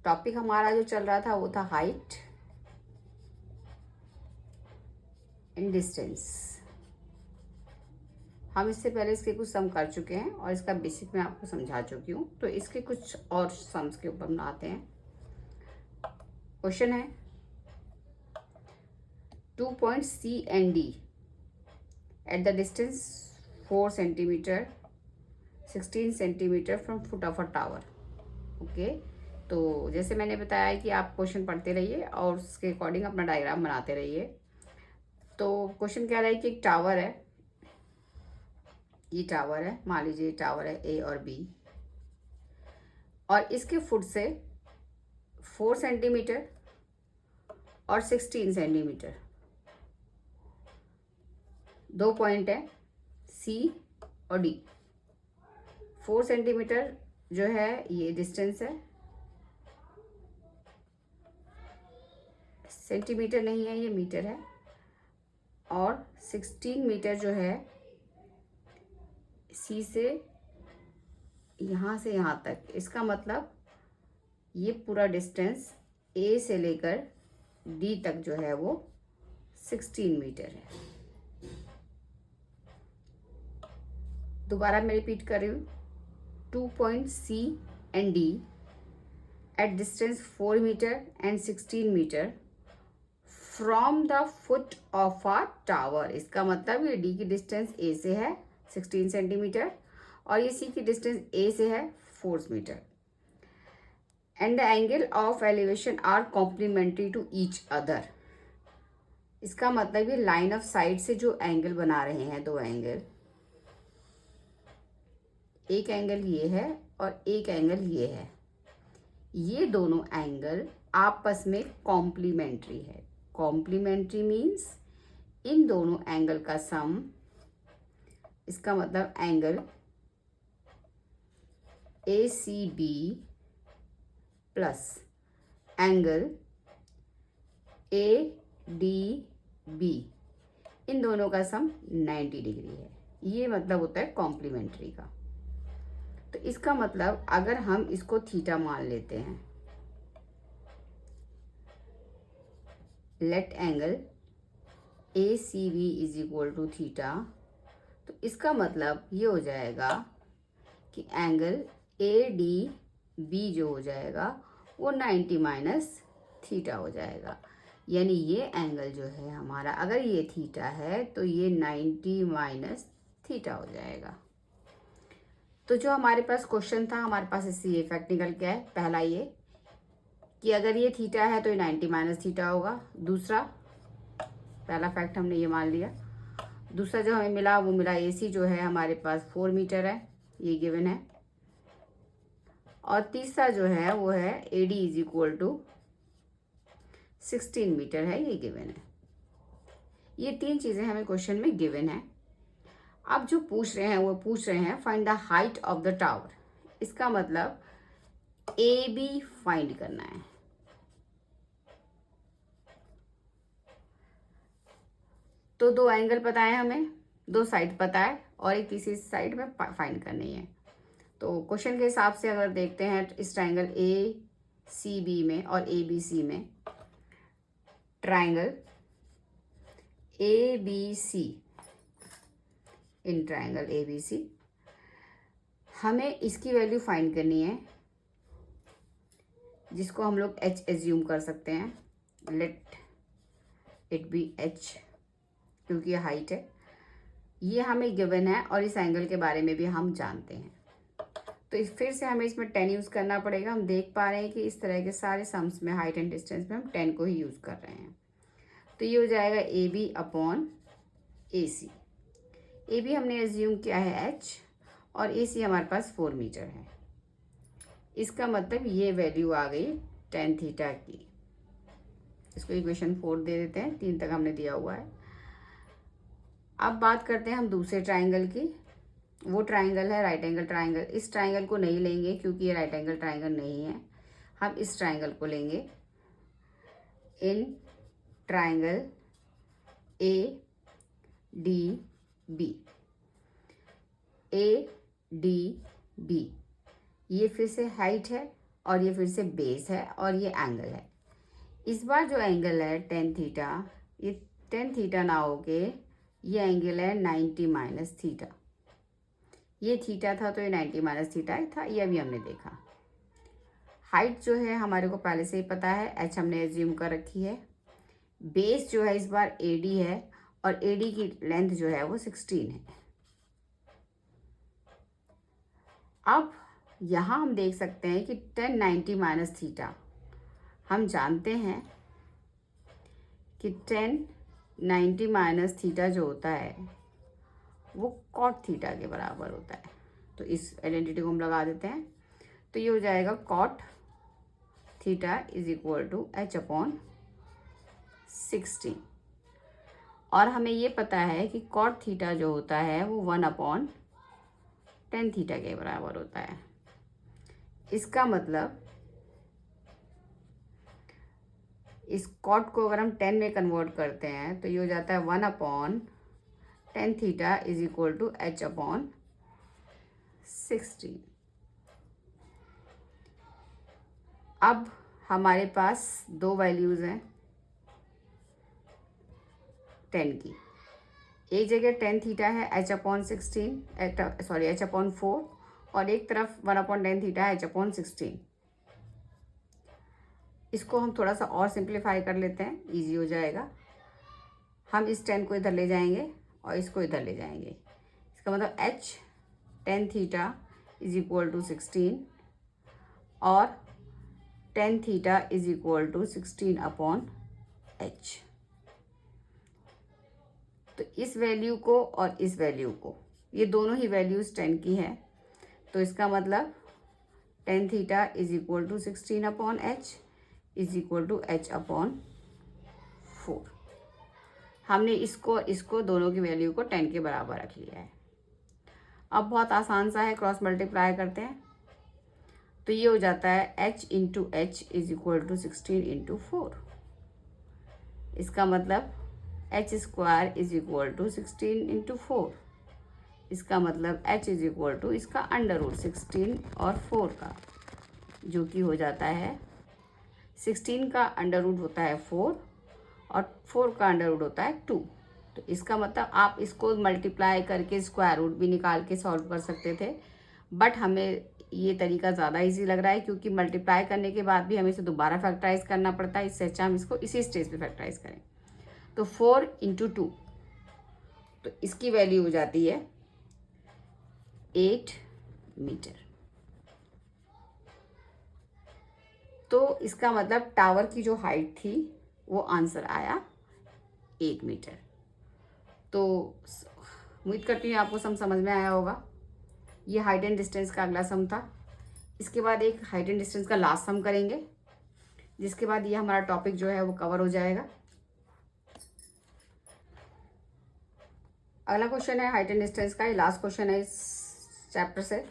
Topic हमारा जो चल रहा था वो था हाइट एंड डिस्टेंस। हम इससे पहले इसके कुछ सम कर चुके हैं और इसका बेसिक मैं आपको समझा चुकी हूँ। तो इसके कुछ और सम्स के ऊपर बनाते हैं। क्वेश्चन है 2 point C and D at the distance 4 centimetre 16 centimetre from foot of a tower. Okay, तो जैसे मैंने बताया कि आप क्वेश्चन पढ़ते रहिए और उसके अकॉर्डिंग अपना डायग्राम बनाते रहिए। तो क्वेश्चन कह रहा है कि एक टावर है, ये टावर है, मान लीजिए टावर है A और B, और इसके फुट से 4 सेंटीमीटर और 16 सेंटीमीटर दो पॉइंट है C और D। 4 सेंटीमीटर जो है ये डिस्टेंस है, सेंटीमीटर नहीं है ये मीटर है, और 16 मीटर जो है C से यहाँ तक। इसका मतलब ये पूरा डिस्टेंस A से लेकर D तक जो है वो 16 मीटर है। दोबारा मैं रिपीट कर रही हूँ, 2 point C and D at distance 4 meter and 16 meter from the foot of a tower। इसका मतलब ये D की डिस्टेंस A से है 16 सेंटीमीटर और ये C की डिस्टेंस A से है 4 मीटर। And the angle of elevation are complementary to each other. इसका मतलब ये लाइन ऑफ साइट से जो एंगल बना रहे हैं, दो एंगल, एक एंगल ये है और एक एंगल ये है, ये दोनों एंगल आपस में कॉम्प्लीमेंट्री है। कॉम्प्लीमेंट्री मीन्स इन दोनों एंगल का सम। इसका मतलब angle ACB plus angle ADB, इन दोनों का सम 90 डिग्री है। ये मतलब होता है कॉम्प्लीमेंट्री का। तो इसका मतलब अगर हम इसको थीटा मान लेते हैं, let angle ACB is equal to theta, तो इसका मतलब ये हो जाएगा कि एंगल ADB जो हो जाएगा वो 90 माइनस थीटा हो जाएगा। यानी ये एंगल जो है हमारा, अगर ये थीटा है तो ये 90 माइनस थीटा हो जाएगा। तो जो हमारे पास क्वेश्चन था, हमारे पास इससे ये फैक्ट निकल के है। पहला ये कि अगर ये थीटा है तो ये 90 माइनस थीटा होगा। दूसरा, पहला फैक्ट हमने ये मान लिया। दूसरा जो हमें मिला वो मिला AC जो है हमारे पास 4 मीटर है, ये गिवन है। और तीसरा जो है वो है AD is equal to 16 meter है, ये गिवन है। ये तीन चीज़ें हमें क्वेश्चन में गिवन है। अब जो पूछ रहे हैं वो पूछ रहे हैं find the height of the tower. इसका मतलब AB फाइंड करना है। तो दो एंगल पता है हमें, दो साइड पता है और एक तीसरी साइड में फाइंड करनी है। तो क्वेश्चन के हिसाब से अगर देखते हैं तो इस ट्राइंगल ACB में और ABC में, triangle ABC, in triangle ABC हमें इसकी वैल्यू फाइंड करनी है, जिसको हम लोग H एज्यूम कर सकते हैं। लेट इट बी H, क्योंकि ये हाइट है, ये हमें गिवन है और इस एंगल के बारे में भी हम जानते हैं। तो फिर से हमें इसमें 10 यूज़ करना पड़ेगा। हम देख पा रहे हैं कि इस तरह के सारे सम्स में हाइट एंड डिस्टेंस में हम 10 को ही यूज़ कर रहे हैं। तो ये हो जाएगा AB अपॉन AC। AB हमने एज्यूम किया है H और AC हमारे पास 4 मीटर है। इसका मतलब ये वैल्यू आ गई tan थीटा की। इसको इक्वेशन 4 दे देते हैं, 3 तक हमने दिया हुआ है। अब बात करते हैं हम दूसरे ट्राइंगल की। वो ट्राइंगल है राइट एंगल ट्राइंगल। इस ट्राइंगल को नहीं लेंगे क्योंकि ये राइट एंगल ट्राइंगल नहीं है। हम इस ट्राइंगल को लेंगे। इन ट्राइंगल ADB, ADB, ये फिर से हाइट है और ये फिर से बेस है और ये एंगल है। इस बार जो एंगल है टेन थीटा, ये टेन थीटा ना होके ये एंगल है 90 माइनस थीटा। ये थीटा था तो ये 90 माइनस थीटा था, ये अभी हमने देखा। हाइट जो है हमारे को पहले से ही पता है, एच हमने एज्यूम कर रखी है। बेस जो है इस बार एडी है और एडी की लेंथ जो है वो 16 है। अब यहाँ हम देख सकते हैं कि 1090 माइनस थीटा, हम जानते हैं कि 1090 माइनस थीटा जो होता है वो कॉट थीटा के बराबर होता है। तो इस आइडेंटिटी को हम लगा देते हैं, तो ये हो जाएगा cot theta is equal to H upon 16। और हमें ये पता है कि कॉट थीटा जो होता है वो 1 अपॉन 10 थीटा के बराबर होता है। इसका मतलब इस कॉट को अगर हम 10 में कन्वर्ट करते हैं तो ये हो जाता है 1 upon 10 theta is equal to H upon 16। अब हमारे पास दो वैल्यूज़ हैं 10 की। एक जगह 10 थीटा है H upon 16, sorry H upon 4, और एक तरफ 1 अपॉन 10 थीटा है एच अपॉन 16। इसको हम थोड़ा सा और सिंप्लीफाई कर लेते हैं, इजी हो जाएगा। हम इस 10 को इधर ले जाएंगे और इसको इधर ले जाएंगे। इसका मतलब H 10 theta is equal to 16 और 10 theta is equal to 16 upon H. तो इस वैल्यू को और इस वैल्यू को, ये दोनों ही वैल्यूज़ 10 की है, तो इसका मतलब 10 theta is equal to 16 upon H is equal to H upon 4। हमने इसको दोनों की वैल्यू को 10 के बराबर रख लिया है। अब बहुत आसान सा है, क्रॉस मल्टीप्लाई करते हैं तो ये हो जाता है h into H is equal to 16 into 4। इसका मतलब H square is equal to 16 into 4। इसका मतलब h इज इक्वल टू इसका अंडर रूट 16 और 4 का, जो कि हो जाता है 16 का अंडर रूट होता है 4 और 4 का अंडर रूट होता है 2। तो इसका मतलब आप इसको मल्टीप्लाई करके स्क्वायर रूट भी निकाल के सॉल्व कर सकते थे, बट हमें ये तरीका ज़्यादा इजी लग रहा है क्योंकि मल्टीप्लाई करने के बाद भी हमें इसे दोबारा फैक्टराइज करना पड़ता है। इससे अच्छा हम इसको इसी स्टेज पे फैक्टराइज करें। तो 4 इंटू 2, तो इसकी वैल्यू हो जाती है 8 मीटर। तो इसका मतलब टावर की जो हाइट थी वो आंसर आया 8 मीटर। तो उम्मीद करती हूँ आपको समझ में आया होगा। ये हाइट एंड डिस्टेंस का अगला सम था। इसके बाद एक हाइट एंड डिस्टेंस का लास्ट सम करेंगे, जिसके बाद ये हमारा टॉपिक जो है वो कवर हो जाएगा। अगला क्वेश्चन है हाइट एंड डिस्टेंस का, ये लास्ट क्वेश्चन है इस चैप्टर से।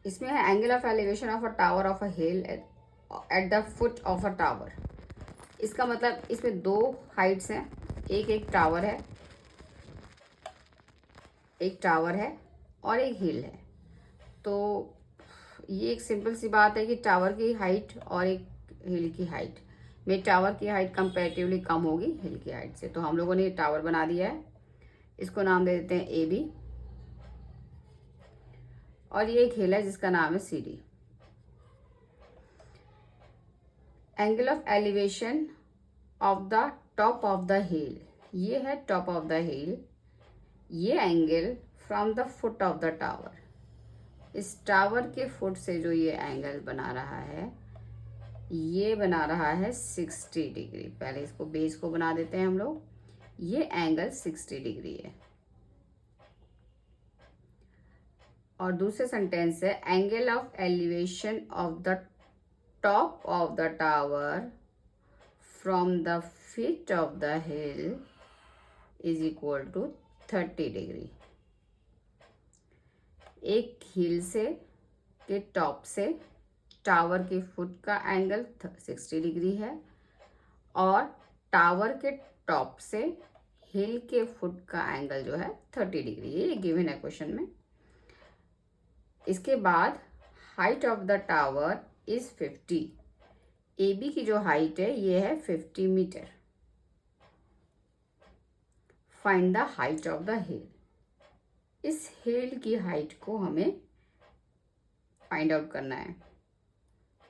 इसमें है angle of elevation of a tower of a hill at the foot of a tower. इसका मतलब इसमें दो हाइट्स हैं, एक टावर है, एक टावर है और एक हिल है। तो ये एक सिंपल सी बात है कि टावर की हाइट और एक हिल की हाइट में टावर की हाइट कंपैरेटिवली कम होगी हिल की हाइट से। तो हम लोगों ने टावर बना दिया है, इसको नाम दे देते हैं ए बी, और ये एक हिल है जिसका नाम है C D. Angle of elevation of the top of the hill, ये है टॉप ऑफ द हिल। ये angle from the foot of the tower, इस टावर के फुट से जो ये एंगल बना रहा है ये बना रहा है 60 डिग्री। पहले इसको बेस को बना देते हैं हम लोग। ये एंगल 60 डिग्री है। और दूसरे सेंटेंस है angle of elevation of the top of the tower from the feet of the hill is equal to 30 degree. एक हिल से के टॉप से टावर के फुट का एंगल 60 डिग्री है और टावर के टॉप से हिल के फुट का एंगल जो है 30 डिग्री। ये गिवन है क्वेश्चन में। इसके बाद height of the tower is 50। AB की जो हाइट है ये है 50 मीटर। Find the height of the hill. इस हिल की हाइट को हमें फाइंड आउट करना है,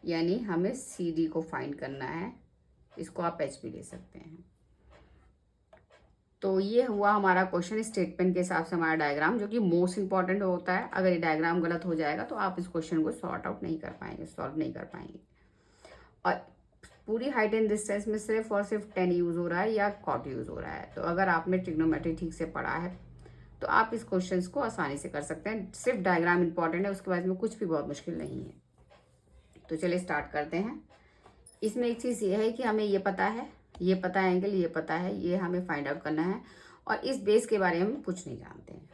यानी हमें CD को फाइंड करना है। इसको आप H भी ले सकते हैं। तो ये हुआ हमारा क्वेश्चन स्टेटमेंट के हिसाब से हमारा डायग्राम, जो कि मोस्ट इंपॉर्टेंट होता है। अगर ये डायग्राम गलत हो जाएगा तो आप इस क्वेश्चन को सॉर्ट आउट नहीं कर पाएंगे, सॉल्व नहीं कर पाएंगे। और पूरी हाइट एंड डिस्टेंस में सिर्फ और सिर्फ 10 यूज़ हो रहा है या कॉट यूज़ हो रहा है। तो अगर आपने ट्रिग्नोमेट्री ठीक से पढ़ा है तो आप इस क्वेश्चन को आसानी से कर सकते हैं। सिर्फ डायग्राम इंपॉर्टेंट है, उसके बाद में कुछ भी बहुत मुश्किल नहीं है। तो चलिए स्टार्ट करते हैं। इसमें एक चीज़ ये है कि हमें ये पता है, ये पता है एंगल, ये पता है, ये हमें फाइंड आउट करना है, और इस बेस के बारे में हम कुछ नहीं जानते हैं।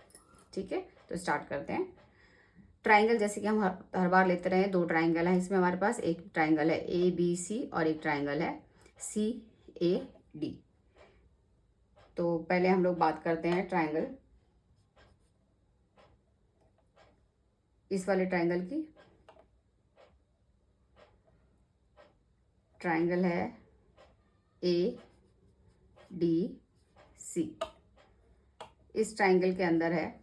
ठीक है, तो स्टार्ट करते हैं। ट्राइंगल, जैसे कि हम हर बार लेते रहे, 2 ट्राइंगल हैं इसमें हमारे पास। एक ट्राइंगल है ABC और एक ट्राइंगल है CAD। तो पहले हम लोग बात करते हैं ट्राइंगल, इस वाले ट्राइंगल की। ट्राइंगल है ADC, इस ट्राइंगल के अंदर है।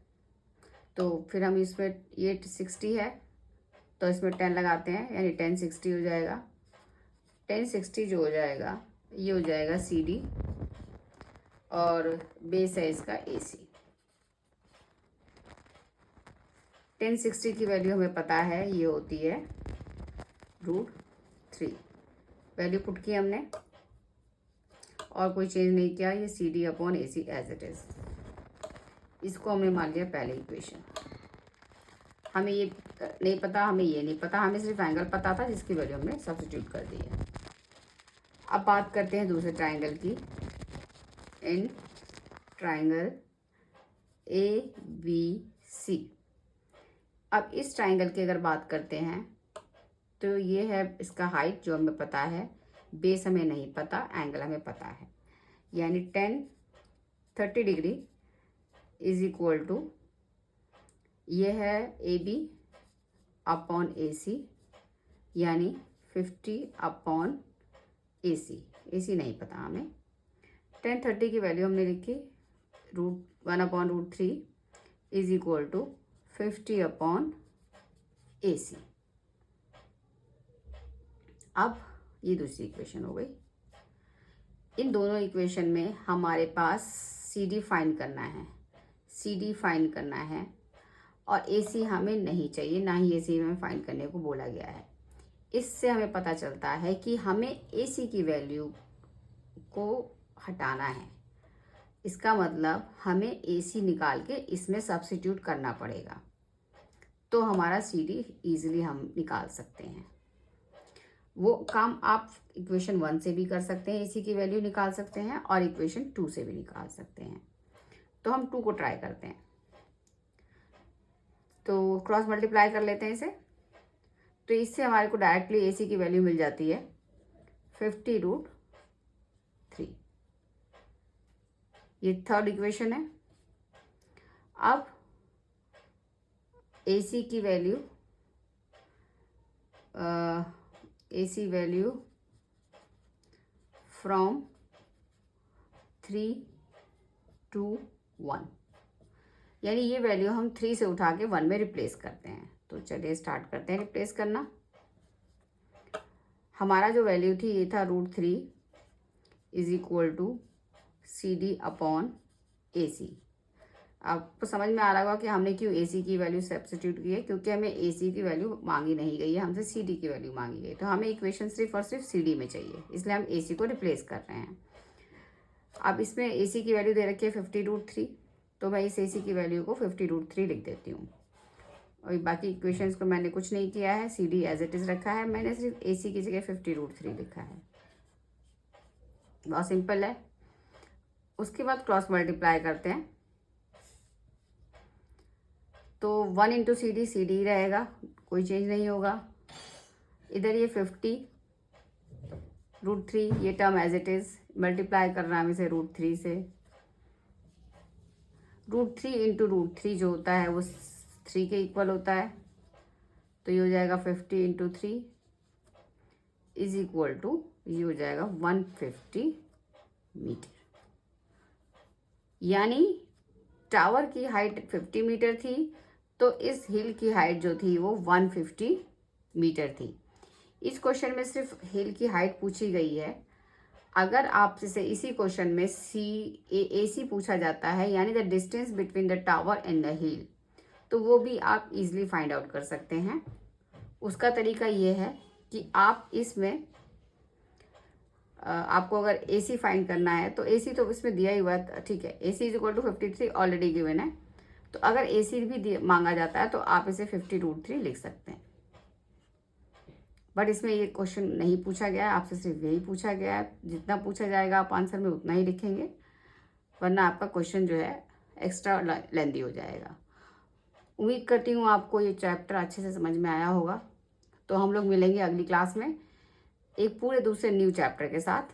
तो फिर हम इसमें, ये 60 है तो इसमें 10 लगाते हैं, यानी 10 60 हो जाएगा। 10 60 जो हो जाएगा ये हो जाएगा CD, और बेस है इसका AC। 10 60 की वैल्यू हमें पता है, ये होती है √3। वैल्यू पुट की हमने और कोई चेंज नहीं किया। ये CD/AC एज इट इज। इसको हमने मान लिया पहले इक्वेशन। हमें ये नहीं पता, हमें ये नहीं पता, हमें सिर्फ एंगल पता था जिसकी वैल्यू हमने सब्स्टिट्यूट कर दी है। अब बात करते हैं दूसरे ट्राइंगल की। इन ट्राइंगल ABC, अब इस ट्राइंगल की अगर बात करते हैं तो ये है इसका हाइट जो हमें पता है, बेस हमें नहीं पता, एंगल हमें पता है, यानी 30 डिग्री इज इक्वल टू, ये है AB/AC, यानी 50/AC। AC नहीं पता हमें। 10 30 की वैल्यू हमने लिखी, √1/√3 इज इक्वल टू 50/AC। अब ये दूसरी इक्वेशन हो गई। इन दोनों इक्वेशन में हमारे पास CD फाइंड करना है, CD फाइंड करना है, और AC हमें नहीं चाहिए, ना ही AC में फाइंड करने को बोला गया है। इससे हमें पता चलता है कि हमें AC की वैल्यू को हटाना है। इसका मतलब हमें AC निकाल के इसमें सब्स्टिट्यूट करना पड़ेगा, तो हमारा CD इजीली हम निकाल सकते हैं। वो काम आप इक्वेशन 1 से भी कर सकते हैं, AC की वैल्यू निकाल सकते हैं, और इक्वेशन 2 से भी निकाल सकते हैं। तो हम 2 को ट्राई करते हैं। तो क्रॉस मल्टीप्लाई कर लेते हैं इसे। तो इससे हमारे को डायरेक्टली AC की वैल्यू मिल जाती है 50√3। ये थर्ड इक्वेशन है। अब AC की value, AC value from 3 to 1, यानी ये वैल्यू हम 3 से उठा के 1 में रिप्लेस करते हैं। तो चलिए स्टार्ट करते हैं रिप्लेस करना। हमारा जो वैल्यू थी ये था √3 इज इक्वल टू CD/AC। आपको समझ में आ रहा होगा कि हमने क्यों AC की वैल्यू सब्स्टिट्यूट की है, क्योंकि हमें AC की वैल्यू मांगी नहीं गई है, हमसे CD की वैल्यू मांगी गई। तो हमें इक्वेशन सिर्फ और सिर्फ CD में चाहिए, इसलिए हम AC को रिप्लेस कर रहे हैं। अब इसमें AC की वैल्यू दे रखी है 50√3, तो मैं इस AC की वैल्यू को 50√3 लिख देती हूँ। और बाकी इक्वेशंस को मैंने कुछ नहीं किया है, CD एज इट इज़ रखा है, मैंने सिर्फ AC की जगह 50√3 लिखा है। बहुत सिंपल है। उसके बाद क्रॉस मल्टीप्लाई करते हैं, तो 1 इंटू CD CD रहेगा, कोई चेंज नहीं होगा। इधर ये 50√3, ये term as it is, multiply कर रहा है इसे √3 से। √3 इंटू √3 जो होता है वो 3 के इक्वल होता है, तो ये हो जाएगा 50 इंटू 3 इज इक्वल टू, ये हो जाएगा 150 मीटर। यानी टावर की हाइट 50 मीटर थी, तो इस हिल की हाइट जो थी वो 150 मीटर थी। इस क्वेश्चन में सिर्फ हिल की हाइट पूछी गई है। अगर आपसे इसी क्वेश्चन में AC पूछा जाता है, यानी the distance between the tower and the हिल, तो वो भी आप इजीली फाइंड आउट कर सकते हैं। उसका तरीका ये है कि आप इसमें आपको अगर AC फाइंड करना है तो AC तो इसमें दिया ही हुआ है, ठीक है। AC is equal to 53 already given है, तो अगर AC भी मांगा जाता है तो आप इसे 50√3 लिख सकते हैं। बट इसमें ये क्वेश्चन नहीं पूछा गया है, आपसे सिर्फ यही पूछा गया है। जितना पूछा जाएगा आप आंसर में उतना ही लिखेंगे, वरना आपका क्वेश्चन जो है एक्स्ट्रा लेंदी हो जाएगा। उम्मीद करती हूँ आपको ये चैप्टर अच्छे से समझ में आया होगा। तो हम लोग मिलेंगे अगली क्लास में एक पूरे दूसरे न्यू चैप्टर के साथ।